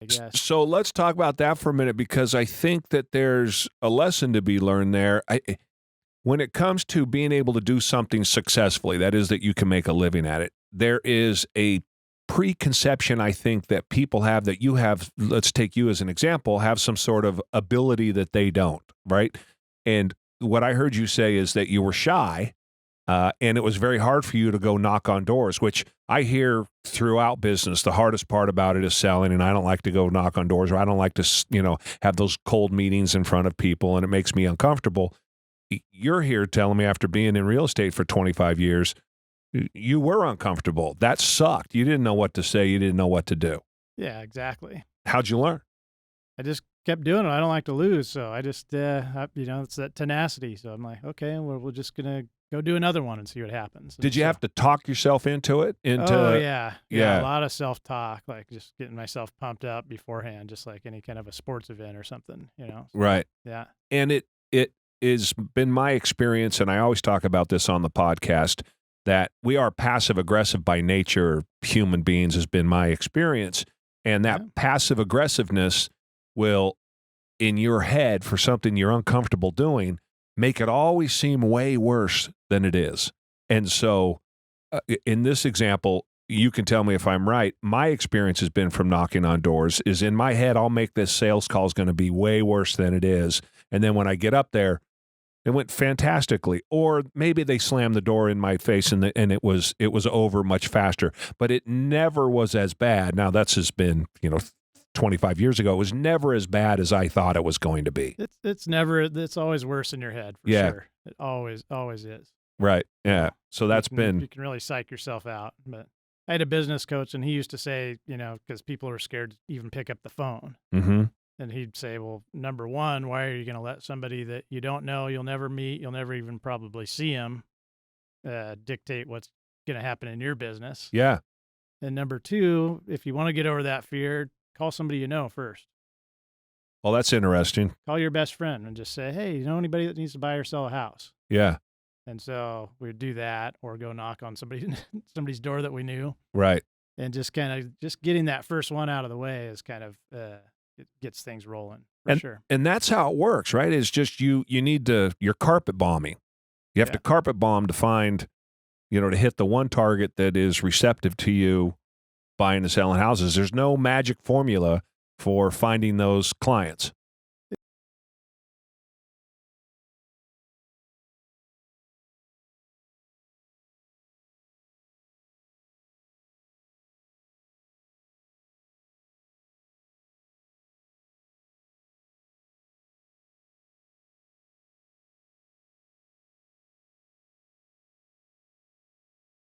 I guess. So let's talk about that for a minute because I think that there's a lesson to be learned there. When it comes to being able to do something successfully, that is, that you can make a living at it, there is a preconception, I think, that people have that you have. Let's take you as an example, have some sort of ability that they don't, right? And what I heard you say is that you were shy. And it was very hard for you to go knock on doors, which I hear throughout business. The hardest part about it is selling, and I don't like to go knock on doors, or I don't like to, have those cold meetings in front of people, and it makes me uncomfortable. You're here telling me after being in real estate for 25 years, you were uncomfortable. That sucked. You didn't know what to say. You didn't know what to do. Yeah, exactly. How'd you learn? I just kept doing it. I don't like to lose. So I just, it's that tenacity. So I'm like, okay, we're just going to go do another one and see what happens. Did you have to talk yourself into it? Oh, yeah. A lot of self-talk, like just getting myself pumped up beforehand, just like any kind of a sports event or something, Right. Yeah. And it has been my experience, and I always talk about this on the podcast, that we are passive-aggressive by nature. Human beings has been my experience. And that passive aggressiveness will, in your head, for something you're uncomfortable doing, make it always seem way worse than it is. And so in this example, you can tell me if I'm right. My experience has been from knocking on doors is in my head, I'll make this sales call is going to be way worse than it is. And then when I get up there, it went fantastically. Or maybe they slammed the door in my face and it was over much faster. But it never was as bad. Now that's has been 25 years ago. It was never as bad as I thought it was going to be. It's always worse in your head for sure. It always is. Right. Yeah. So you can really psych yourself out. But I had a business coach, and he used to say, because people are scared to even pick up the phone. Mm-hmm. And he'd say, well, number one, why are you going to let somebody that you don't know, you'll never meet, you'll never even probably see him, dictate what's going to happen in your business? Yeah. And number two, if you want to get over that fear, call somebody you know first. Well, that's interesting. Call your best friend and just say, hey, you know anybody that needs to buy or sell a house? Yeah. And so we'd do that, or go knock on somebody's door that we knew. Right. And just getting that first one out of the way is kind of, it gets things rolling for sure. And that's how it works, right? It's just you need you're carpet bombing. You have to carpet bomb to find, to hit the one target that is receptive to you buying and selling houses. There's no magic formula for finding those clients.